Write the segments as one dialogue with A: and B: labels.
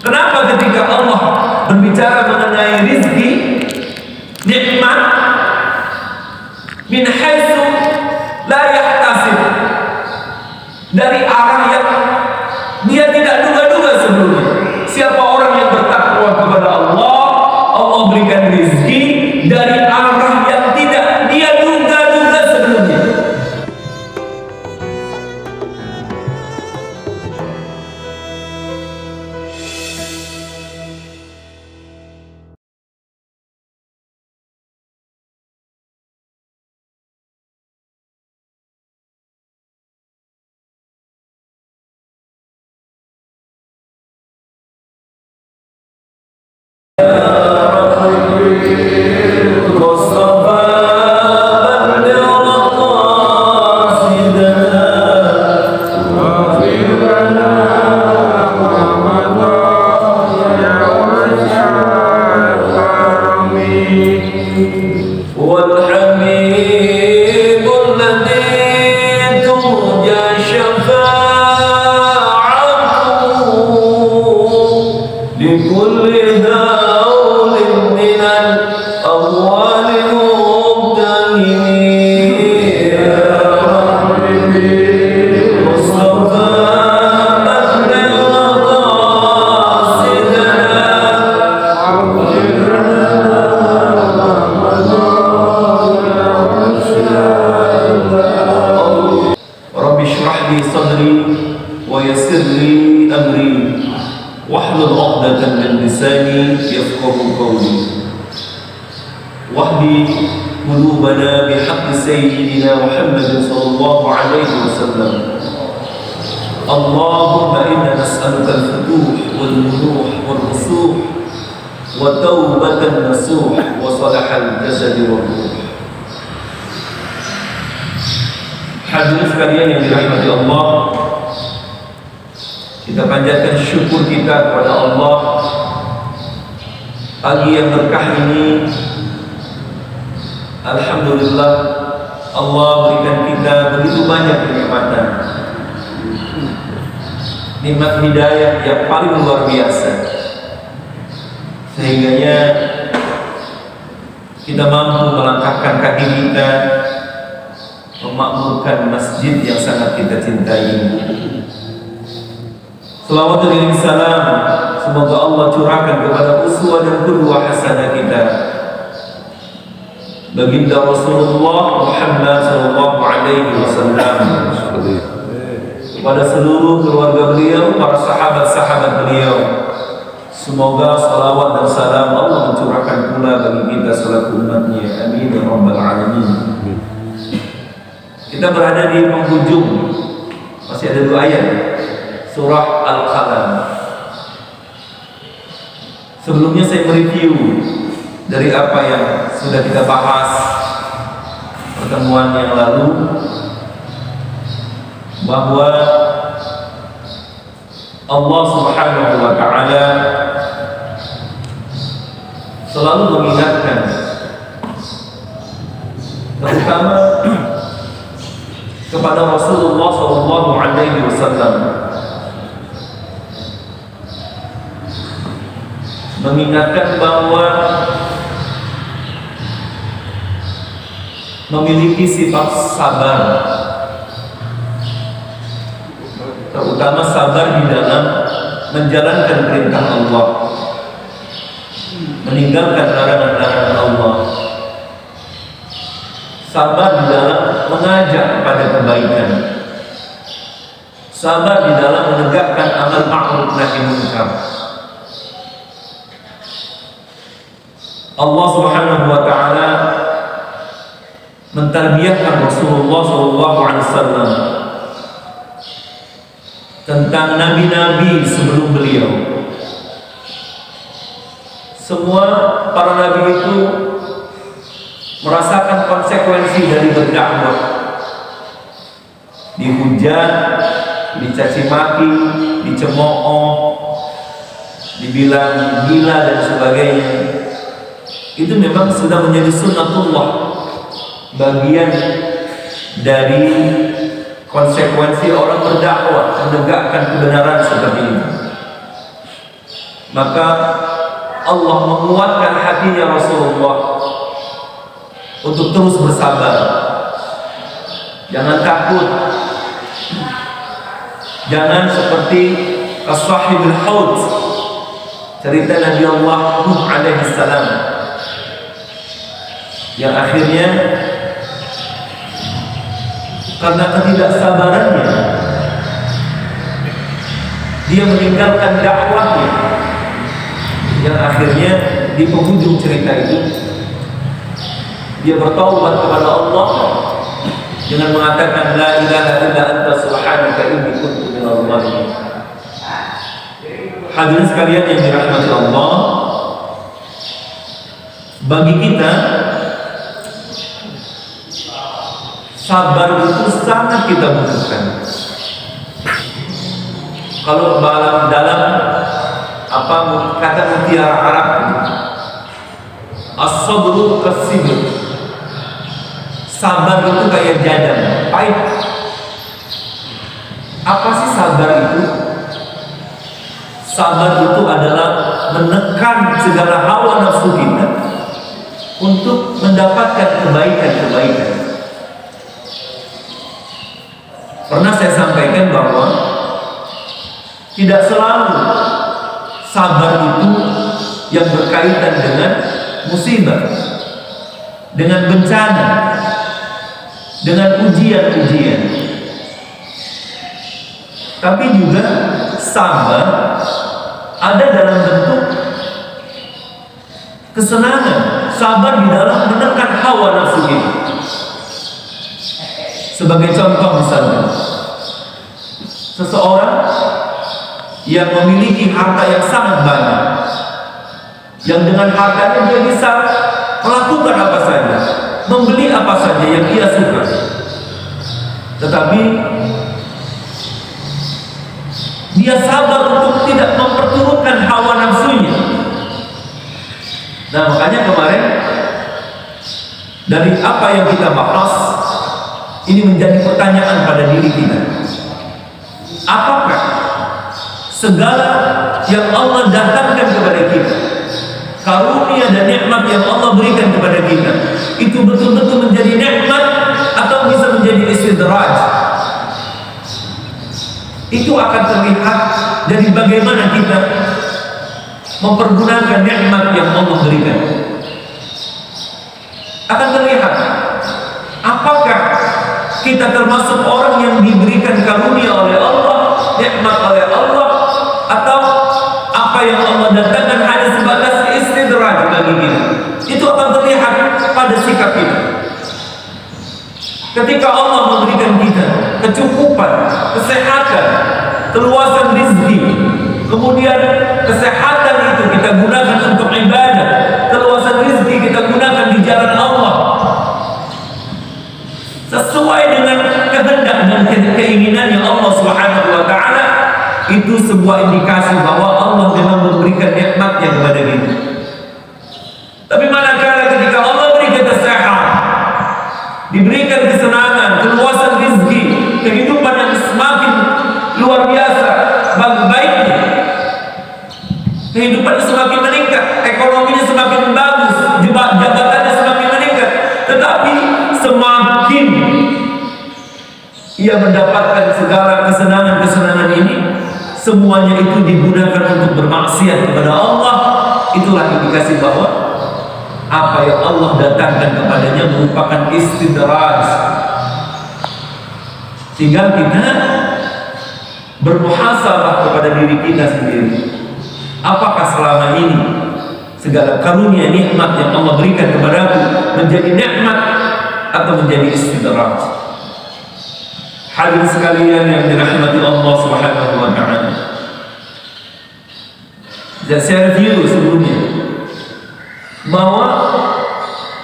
A: Kenapa ketika Allah berbicara mengenai rizki, nikmat, min haitsu la yahtasib, dari arah yang dia tidak duga-duga sebelumnya. Siapa orang yang bertakwa kepada Allah, Allah berikan rizki dari arah yang tidak dia duga-duga sebelumnya. Wahdi qulubana bihaqqi sayyidina Muhammad sallallahu alaihi wasallam. Allahumma inna nas'aluka al-futuh wal munuh wal rusuh wa taubatan nasuh wa salahal jasad wal ruh. Hadirin sekalian yang dirahmati Allah, kita panjatkan syukur kita kepada Allah pagi yang berkah ini. Alhamdulillah, Allah berikan kita begitu banyak kenikmatan, nikmat hidayah yang paling luar biasa, sehingganya kita mampu melangkahkan kaki kita memakmurkan masjid yang sangat kita cintai. Salawat dan salam semoga Allah curahkan kepada uswah dan qudwah hasanah kita, baginda Rasulullah Muhammad sallallahu alaihi wasallam, kepada seluruh keluarga beliau, para sahabat-sahabat beliau. Semoga salawat dan salam Allah mencurahkan pula bagi kita selaku umatnya. Amin ya rabbal alamin. Kita berada di penghujung, masih ada 2 ayat surah Al-Qalam. Sebelumnya saya mereview dari apa yang sudah kita bahas pertemuan yang lalu, bahwa Allah Subhanahu wa ta'ala selalu mengingatkan, terutama kepada Rasulullah sallallahu alaihi wasallam, mengingatkan bahwa memiliki sifat sabar, terutama sabar di dalam menjalankan perintah Allah, meninggalkan larangan-larangan Allah, sabar di dalam mengajak kepada kebaikan, sabar di dalam menegakkan amal ma'ruf nahi munkar. Allah Subhanahu wa ta'ala mentarbiyahkan Rasulullah sallallahu alaihi wasallam tentang nabi-nabi sebelum beliau. Semua para nabi itu merasakan konsekuensi dari berdakwah, dihujat, dicaci maki, dicemooh, dibilang gila dan sebagainya. Itu memang sudah menjadi sunnatullah, bagian dari konsekuensi orang berdakwah menegakkan kebenaran seperti ini. Maka Allah menguatkan hatinya Rasulullah untuk terus bersabar. Jangan takut. Jangan seperti as-sahibul haud, cerita Nabi Allah Nuh alaihi salam, yang akhirnya karena ketidaksabarannya dia meninggalkan dakwahnya, yang akhirnya di penghujung cerita itu dia bertaubat kepada Allah dengan mengatakan la ilaha illa anta subhanaka inni kuntu minadh dhalimin. Hadirin sekalian yang dirahmati Allah, bagi kita sabar itu sangat kita butuhkan. Kalau dalam apa kata mutiara Arab, as-sabru kas-sidr, sabar itu kayak jadam, pahit. Apa sih sabar itu? Sabar itu adalah menekan segala hawa nafsu kita untuk mendapatkan kebaikan-kebaikan. Pernah saya sampaikan bahwa tidak selalu sabar itu yang berkaitan dengan musibah, dengan bencana, dengan ujian-ujian. Tapi juga sabar ada dalam bentuk kesenangan, sabar di dalam menekan hawa nafsu kita. Sebagai contoh misalnya, seseorang yang memiliki harta yang sangat banyak, yang dengan hartanya dia bisa melakukan apa saja, membeli apa saja yang dia suka, tetapi dia sabar untuk tidak memperturutkan hawa nafsunya. Nah, makanya kemarin dari apa yang kita bahas, ini menjadi pertanyaan pada diri kita. Apakah segala yang Allah datangkan kepada kita, karunia dan nikmat yang Allah berikan kepada kita, itu betul-betul menjadi nikmat atau bisa menjadi istidraj? Itu akan terlihat dari bagaimana kita mempergunakan nikmat yang Allah berikan. Akan terlihat apakah kita termasuk orang yang diberikan karunia oleh Allah, nikmat oleh Allah, atau apa yang Allah datangkan hanya sebatas istidraj bagi kita. Itu akan terlihat pada sikap kita. Ketika Allah memberikan kita kecukupan, kesehatan, keluasan rezeki, kemudian kesehatan itu kita gunakan untuk ibadah, keluasan rezeki kita gunakan di jalan Allah sesuai dengan kehendak dan keinginannya Allah Subhanahu wa taala, itu sebuah indikasi bahwa Allah memang memberikan nikmatnya kepada kita. Tapi manakala ketika Allah beri kita sehat, diberikan kesenangan, keluasan rezeki, kehidupan yang semakin luar biasa baiknya, kehidupannya semakin meningkat, ekonominya semakin bagus, jabatannya semakin meningkat, tetapi semakin ia mendapatkan segala kesenangan-kesenangan ini, semuanya itu digunakan untuk bermaksiat kepada Allah. Itulah indikasi bahwa apa yang Allah datangkan kepadanya merupakan istidraj. Tinggal kita bermuhasabah kepada diri kita sendiri. Apakah selama ini segala karunia nikmat yang Allah berikan kepadaku menjadi nikmat atau menjadi istidraj? Hadirin sekalian yang dirahmati Allah Subhanahu wa taala. Dan saya review sebelumnya bahwa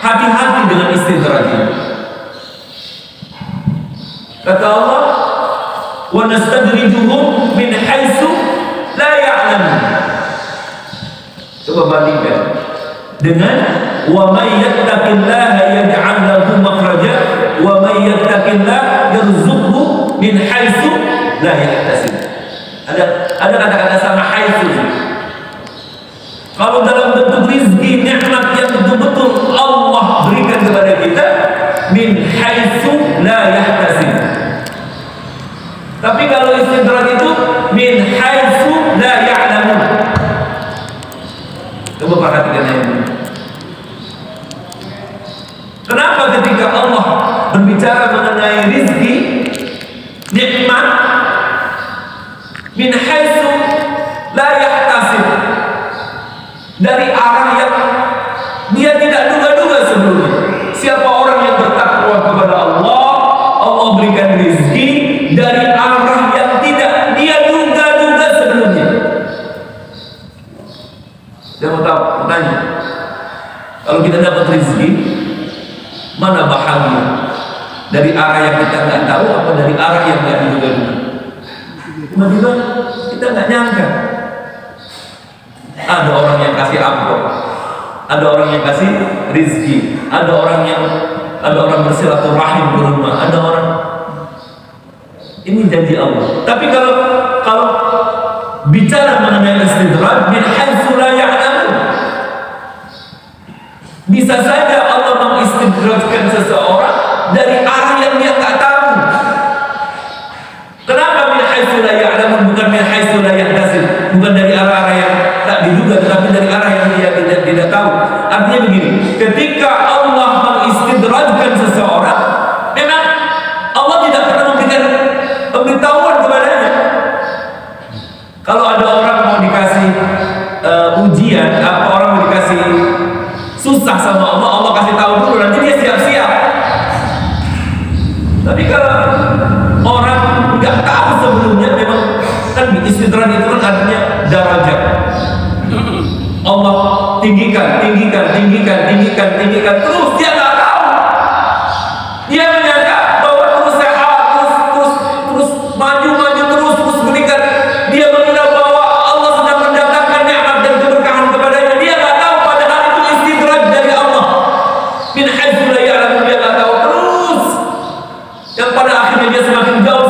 A: hati-hati dengan istidraj ini. Kata Allah, wa nastadrijuhum min haitsu la ya'lamun. Coba bandingkan dengan wa may yattaqillaha yaj'al lahu makhraja wa may yattaqillaha yarzuqhu min haitsu la yahtasib. Ada kata-kata sama haitsu. Kalau dalam bentuk rizki, nikmat yang betul-betul Allah berikan kepada kita, min haitsu la yahtasib. Tapi kalau istidraj itu min haitsu la ya'lamun. Coba perhatikan ini. Kenapa ketika Allah berbicara mengenai rizki, nikmat, min haitsu la yahtasib, dari arah yang dia tidak duga-duga sebelumnya. Siapa orang yang bertakwa kepada Allah, Allah berikan rezeki dari arah yang tidak dia duga-duga sebelumnya. Saya mau tahu, tanya, kalau kita dapat rezeki, mana bahagia? Dari arah yang kita nggak tahu, apa dari arah yang nggak diduga-duga? Tiba-tiba kita nggak nyangka. Ada orang yang kasih amplop, ada orang yang kasih rizki, ada orang bersilaturahim ke rumah, ada orang. Ini janji Allah. Tapi kalau bicara mengenai istidraj, min haitsu la ya'lamun, bisa saja Allah mengistidrajkan seseorang dari arah yang dia tak tahu. Kenapa min haitsu la ya'lamun, bukan min haitsu la yahtasib, bukan dari arah-arah yang tak diduga, tetapi dari arah yang dia tidak tahu. Artinya begini, ketika Allah mengistidrajkan seseorang, memang Allah tidak pernah memberikan pemberitahuan kepadanya. Kalau ada orang mau dikasih ujian, apa orang mau dikasih susah sama Allah, Allah kasih tahu dulu, nanti dia siap-siap. Tapi kalau orang nggak tahu sebelumnya, memang kan istidraj itu kan artinya darajat. Allah tinggikan, terus dia nggak tahu. Dia menyangka bahwa terus sehat, terus maju, terus meningkat. Dia mengira bahwa Allah sedang mendatangkan nikmat dan keberkahan kepadanya. Dia nggak tahu, padahal itu istidraj dari Allah. Min haitsu la ya'lamun, dia nggak tahu terus. Yang pada akhirnya dia semakin jauh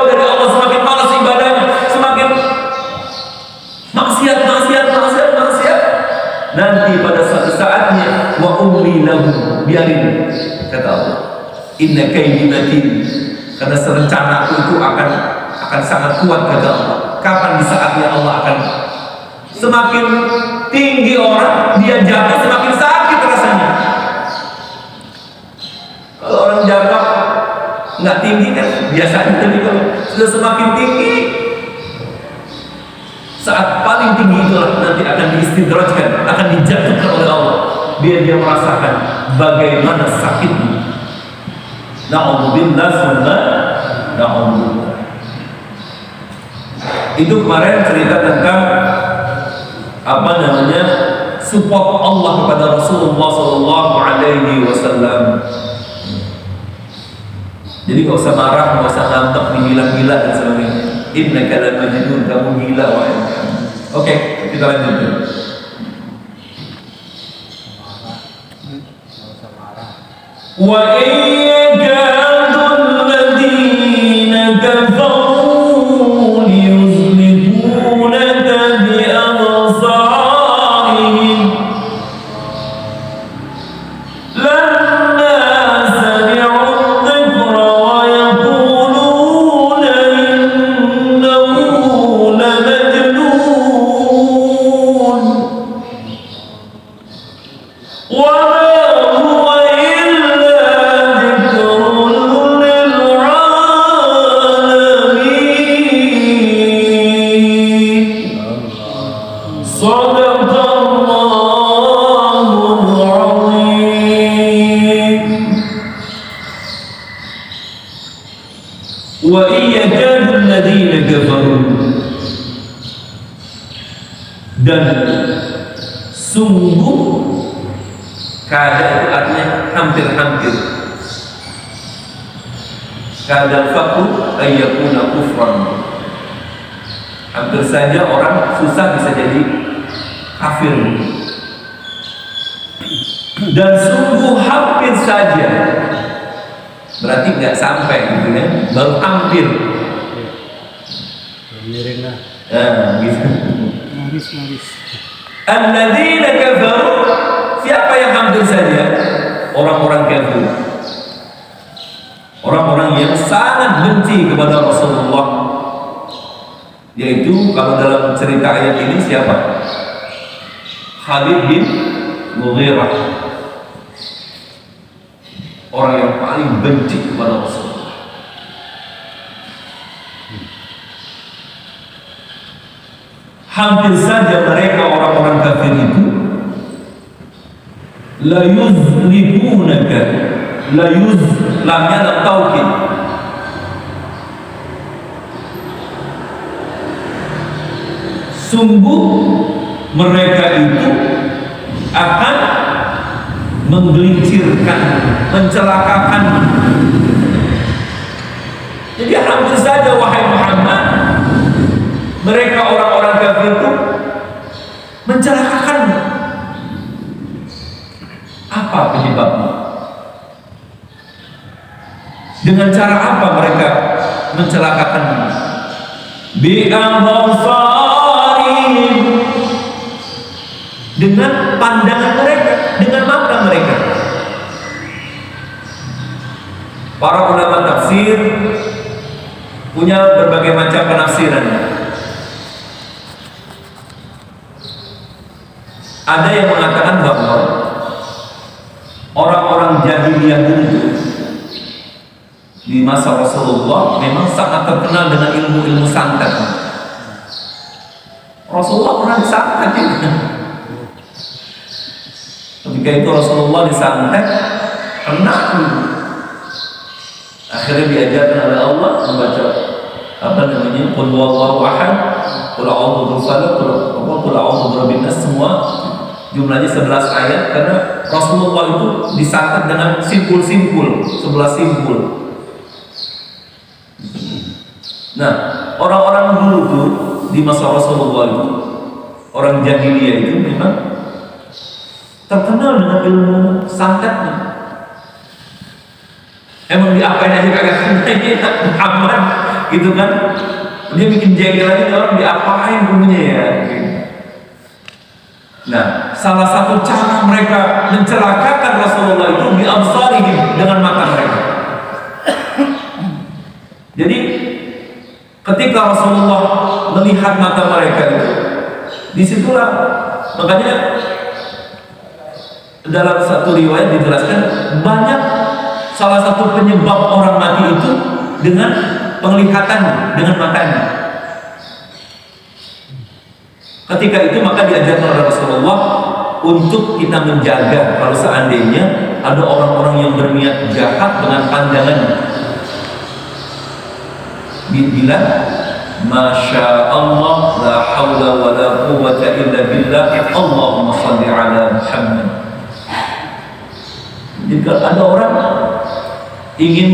A: dari Allah, semakin malas ibadahnya, semakin maksiat. Nanti pada suatu saatnya wa umli lahu, biarin, kata Allah, inna kaidi matin, karena serencanaku itu akan sangat kuat, kata Allah. Kapan di saatnya Allah akan semakin tinggi orang, dia jatuh semakin sakit rasanya. Kalau orang jatuh nggak tinggi kan biasa aja, tapi kalau sudah semakin tinggi, saat paling tinggi itulah nanti akan diistidrajkan, akan dijatuhkan oleh Allah, biar dia merasakan bagaimana sakitnya. Na'udzubillah summa na'udzubillah. Itu kemarin cerita tentang support Allah kepada Rasulullah SAW. Jadi nggak usah marah, nggak usah ngambek, digila-gila dan sebagainya. Innaka la majnun, kamu gila wahai Muhammad. Oke, kita lanjut. Wa yakadul ladina kafaru liyuzliqunaka bi absarihim lamma sami'u dhikra wa yaquluna innahu lamajnun wa dan sungguh kada itu artinya hampir-hampir. Kada fakru ayyakuna kufran, hampir saja orang susah bisa jadi kafir. Dan sungguh hampir saja berarti nggak sampai gitu ya, baru hampir.
B: Miring lah.
A: Gitu.
B: Maris.
A: Alladzina kafaru, siapa yang hampir saja? Orang-orang kafir. Orang-orang yang sangat benci kepada Rasulullah. Yaitu kalau dalam cerita ayat ini siapa? Khalid bin Mughirah. Orang yang paling benci kepada Rasulullah. Hampir saja mereka orang-orang kafir itu la yuzlikunaka, la yuz, lamnya lam taukid, sungguh mereka itu akan menggelincirkan, mencelakakan. Jadi hampir saja wahai Muhammad, mereka orang-orang kafir itu mencelakakan. Apa penyebabnya? Dengan cara apa mereka mencelakakan? Bi'absarihim, dengan pandangan mereka, dengan mata mereka. Para ulama tafsir punya berbagai macam penafsiran. Ada yang mengatakan bahwa orang-orang jahiliyah itu di masa Rasulullah memang sangat terkenal dengan ilmu-ilmu santet. Rasulullah pernah disantet juga. Ketika itu Rasulullah disantet, kena. Akhirnya diajarkan oleh Allah membaca qul huwallahu ahad, qul a'udzu birabbil falaq, qul a'udzu birabbin nas, semua jumlahnya 11 ayat, karena Rasulullah itu disantet dengan simpul-simpul, 11 simpul. Nah, orang-orang dulu tuh di masa Rasulullah itu, orang jahiliyah itu memang terkenal dengan ilmu santetnya. Emang diapain aja kagak kena Muhammad gitu kan? Dia bikin jengkel aja, orang diapain dulunya ya? Nah, salah satu cara mereka mencelakakan Rasulullah itu bi'absarihim, dengan mata mereka. Jadi ketika Rasulullah melihat mata mereka itu, disitulah makanya dalam satu riwayat dijelaskan banyak, salah satu penyebab orang mati itu dengan penglihatan, dengan matanya. Ketika itu maka diajarkan oleh Rasulullah untuk kita menjaga kalau seandainya ada orang-orang yang berniat jahat dengan pandangannya. Bila Masya Allah la hawla wa la quwwata illa billah, Allahumma salli ala Muhammad. Jika ada orang ingin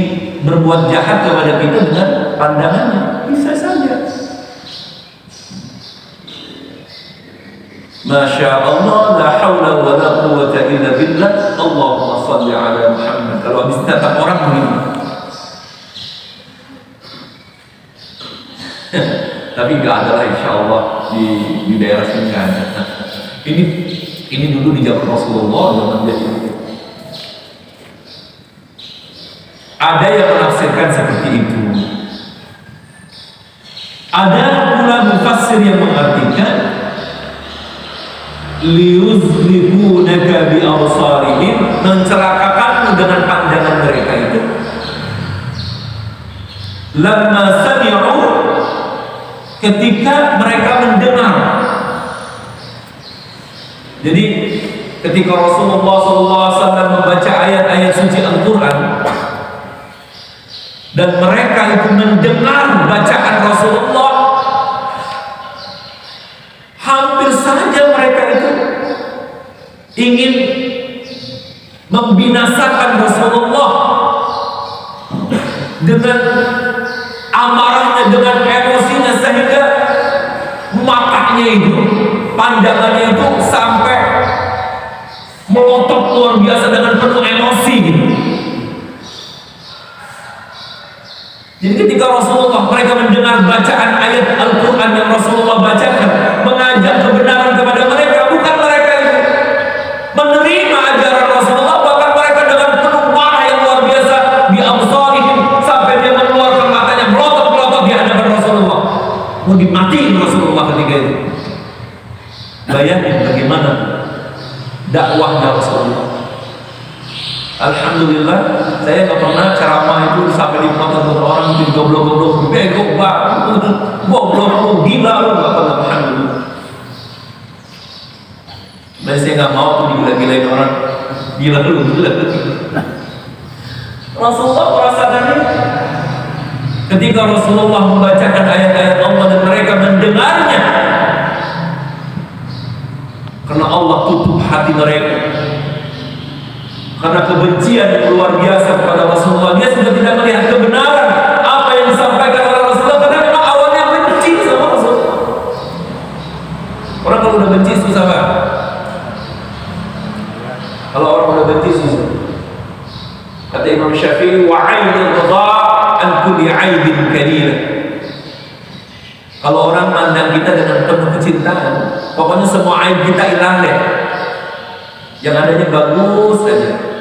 A: berbuat jahat kepada kita dengan pandangannya, bisa saja. Masya Allah la hawla wa la quwwata illa billah, Allahumma salli ala Muhammad. Kalau habis datang orang begini. Tapi nggak ada lah, insya Allah di daerah sini nggak ada. Ini dulu di zaman Rasulullah, zaman jahiliyah. Ada yang menafsirkan seperti itu. Ada pula mufassir yang mengartikan liyuzlikunaka bi'absarihim, mencelakakanmu dengan pandangan mereka itu. Lamma sami'u, ketika mereka mendengar. Jadi ketika Rasulullah SAW membaca ayat-ayat suci Al-Quran dan mereka itu mendengar bacaan Rasulullah, hampir saja mereka itu ingin membinasakan Rasulullah dengan amarahnya, dengan emosinya, sehingga matanya itu, pandangannya itu sampai melotot luar biasa dengan penuh emosi gitu. Jadi ketika Rasulullah, mereka mendengar bacaan ayat Al-Quran yang Rasulullah bacakan, mengajak kebenaran kepada mereka, bukan Bayangin bagaimana dakwahnya Rasulullah. Alhamdulillah, saya nggak pernah ceramah itu sampai dipotong orang itu goblok-goblok, bego banget, goblok, gila lu, nggak pernah. Alhamdulillah. Dan saya nggak mau tuh digila-gilain orang, gila lu, gila. Rasulullah merasakannya ketika Rasulullah membacakan ayat-ayat Allah dan mereka mendengarnya, karena Allah tutup hati mereka. Karena kebencian yang luar biasa kepada Rasulullah, dia sudah tidak melihat kebenaran apa yang disampaikan oleh Rasulullah, karena memang awalnya benci sama Rasulullah. Orang kalau udah benci susah banget. Kalau orang udah benci susah. Kata Imam Syafi'i, wa 'ainul ridha an kulli 'aibin kalil. Kalau orang mandang kita dengan penuh kecintaan, pokoknya semua aib kita hilang deh. Yang adanya bagus saja.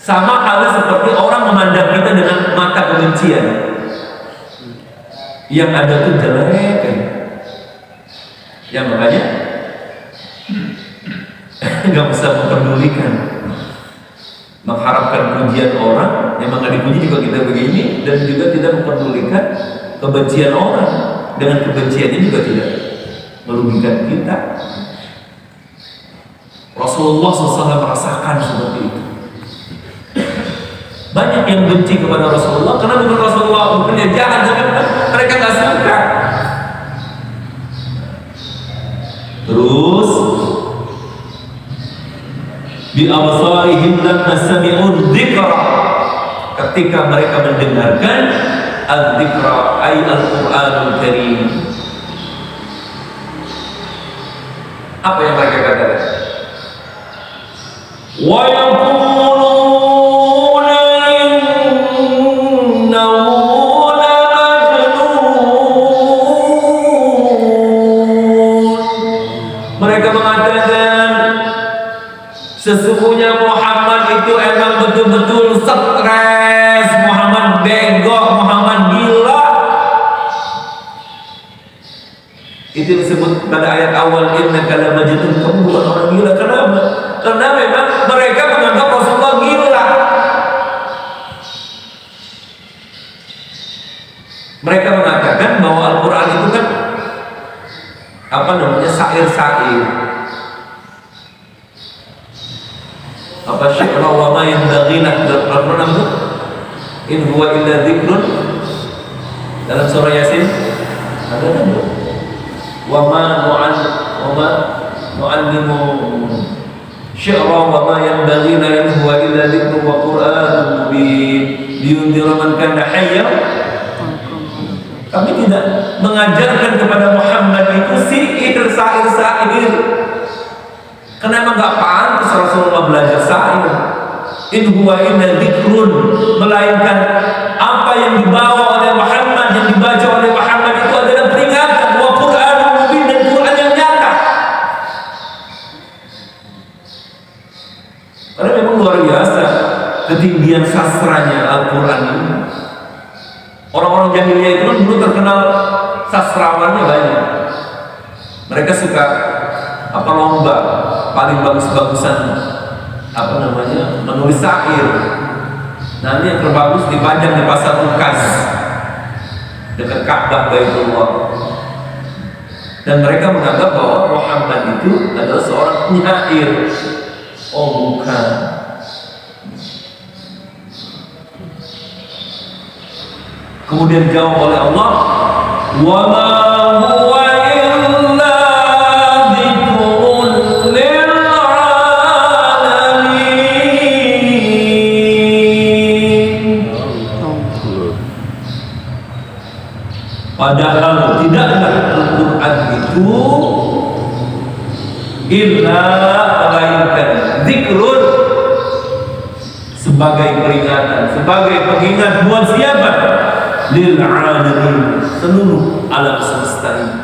A: Sama halnya seperti orang memandang kita dengan mata kebencian. Yang ada tuh jelek kan. Ya makanya nggak bisa memperdulikan, mengharapkan pujian orang. Memang nggak dipuji juga kita begini, dan juga tidak memperdulikan kebencian orang. Dengan kebenciannya juga tidak merugikan kita. Rasulullah SAW merasakan seperti itu. Banyak yang benci kepada Rasulullah karena bukan Rasulullah, bukan dia jahat, tapi mereka nggak suka. Terus bi absarihim lamma sami'u dzikra, ketika mereka mendengarkan al-dzikra ay al-Qur'anul Karim. Apa yang mereka katakan? Wa yaquluna innahu la majnun. Mereka mengatakan sesungguhnya Muhammad itu emang betul-betul stres, Muhammad bego, Muhammad gila. Itu disebut pada ayat awal, innaka la majnun, kamu bukan orang gila. Kenapa? Karena memang mereka menganggap Rasulullah gila. Mereka mengatakan bahwa Al-Quran itu kan apa namanya, syair-syair, apa syi'ra wa ma yanbaghi lahu, Al-Quran itu in huwa illa dzikrun, dalam surah Yasin ada kan, wa ma nu'allimu syi'ra wa ma yanbaghi lahu in huwa illa dzikrun wa qur'anun mubin liyundhira man kana hayya. Kami tidak mengajarkan kepada Muhammad itu syair, karena emang gak pantas Rasulullah belajar syair. In huwa illa dzikrun, melainkan apa yang dibawa oleh Muhammad, yang dibaca oleh Muhammad itu adalah peringatan, wa Qur'anun mubin, dan Quran yang nyata. Karena memang luar biasa ketinggian sastranya Al-Quran ini. Orang-orang jahiliyah itu kan dulu terkenal sastrawannya banyak. Mereka suka apa, lomba paling bagus-bagusan apa namanya, menulis syair. Nah, ini yang terbagus dipajang di pasar Ukaz dekat Ka'bah Baitullah. Dan mereka menganggap bahwa Muhammad itu adalah seorang penyair. Oh bukan. Kemudian jawab oleh Allah, wa ma huwa illa dzikrun lil alamin. Padahal tidaklah Al-Quran itu illa, melainkan dzikrun, sebagai peringatan, sebagai pengingat buat siapa? Lil alamin, seluruh alam semesta ini.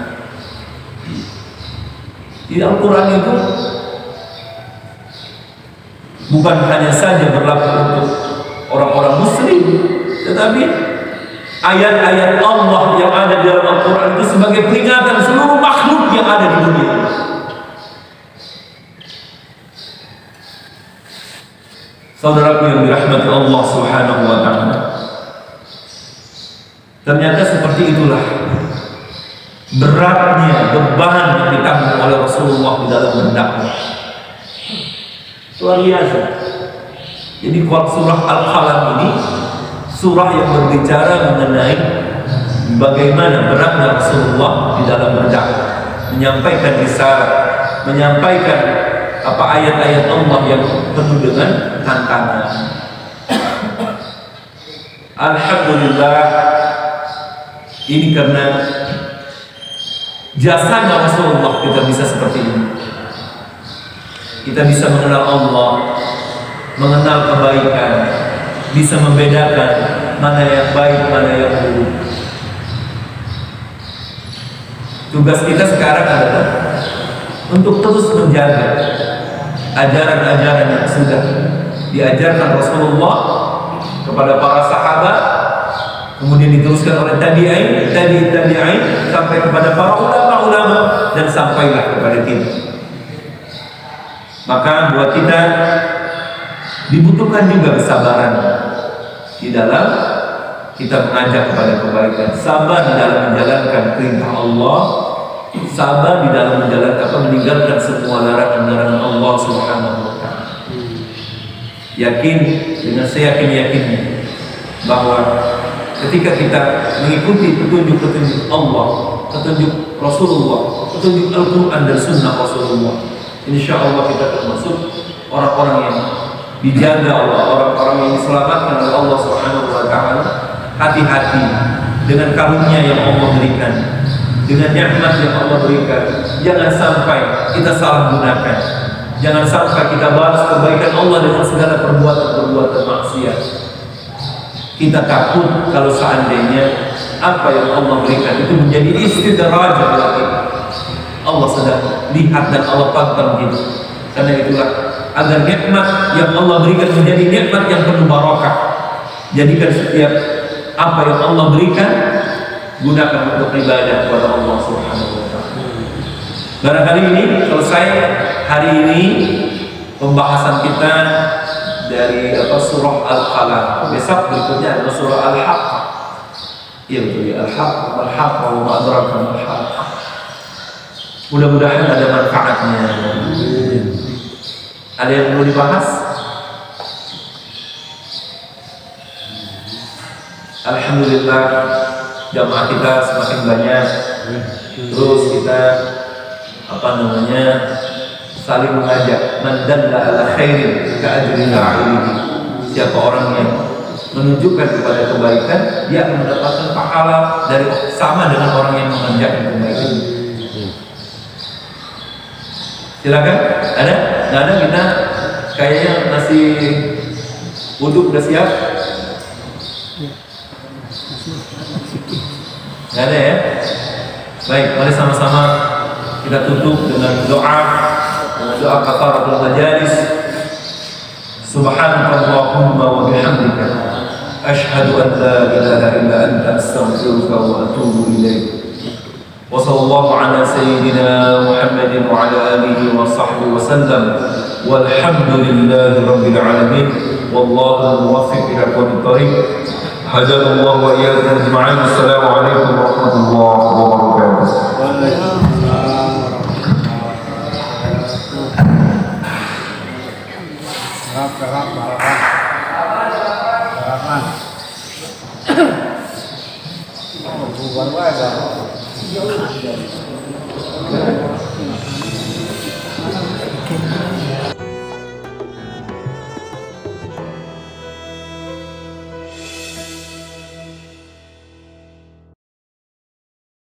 A: Di Al-Quran itu bukan hanya saja berlaku untuk orang-orang muslim, tetapi ayat-ayat Allah yang ada di dalam Al-Quran itu sebagai peringatan seluruh ada di dunia. Saudaraku yang dirahmati Allah Subhanahu wa ta'ala, ternyata seperti itulah beratnya beban yang ditanggung oleh Rasulullah di dalam berdakwah. Luar biasa. Jadi surah Al-Qalam ini surah yang berbicara mengenai bagaimana beratnya Rasulullah di dalam berdakwah, menyampaikan risalah, menyampaikan apa ayat-ayat Allah yang penuh dengan tantangan. Alhamdulillah, ini karena jasanya Rasulullah kita bisa seperti ini. Kita bisa mengenal Allah, mengenal kebaikan, bisa membedakan mana yang baik, mana yang buruk. Tugas kita sekarang adalah untuk terus menjaga ajaran-ajaran yang sudah diajarkan Rasulullah kepada para sahabat, kemudian diteruskan oleh tabi'in sampai kepada para ulama dan sampailah kepada kita. Maka buat kita dibutuhkan juga kesabaran di dalam kita mengajak kepada kebaikan, sabar di dalam menjalankan perintah Allah, sabar di dalam meninggalkan semua larangan-larangan Allah Subhanahu wa ta'ala. Yakin dengan seyakin-yakinnya bahwa ketika kita mengikuti petunjuk-petunjuk Allah, petunjuk Rasulullah, petunjuk Al-Quran dan Sunnah Rasulullah, insya Allah kita termasuk orang-orang yang dijaga Allah, orang-orang yang diselamatkan oleh Allah Subhanahu wa ta'ala. Hati-hati dengan karunia yang Allah berikan, dengan nikmat yang Allah berikan. Jangan sampai kita salah gunakan. Jangan sampai kita balas kebaikan Allah dengan segala perbuatan-perbuatan maksiat. Kita takut kalau seandainya apa yang Allah berikan itu menjadi istidraj bagi kita. Allah sedang lihat dan Allah pantang kita. Karena itulah agar nikmat yang Allah berikan menjadi nikmat yang penuh barakah. Jadikan setiap apa yang Allah berikan gunakan untuk ibadah kepada Allah Subhanahu wa ta'ala. Barangkali ini selesai hari ini pembahasan kita dari surah Al-Qalam. Besok berikutnya adalah surah Al-Haqqah. Iya betul ya, Al-Haqqah wa ma adraka mal Haqqah. Mudah-mudahan ada manfaatnya. Ada yang perlu dibahas? Alhamdulillah, jamaah kita semakin banyak. Terus kita saling mengajak. Man dalla ala khairin ka ajri fa'ilihi. Siapa orang yang menunjukkan kepada kebaikan, dia akan mendapatkan pahala dari sama dengan orang yang mengajarkan kebaikan. Silakan. Ada? Nggak ada? Kita kayaknya masih wudhu udah siap. Nggak ada ya? Baik, mari sama-sama kita tutup dengan doa kafaratul majalis. Subhanakallahumma wa bihamdika asyhadu an la ilaha illa anta astaghfiruka wa atubu ilaik. Wa sallallahu ala sayyidina Muhammadin wa ala alihi wa sahbihi wa sallam. Walhamdulillahi rabbil alamin. Wallahu muwaffiq ila aqwamit thariq. Hadanallahu wa iyyakum ajma'in. Assalamualaikum warahmatullahi wabarakatuh. Bukan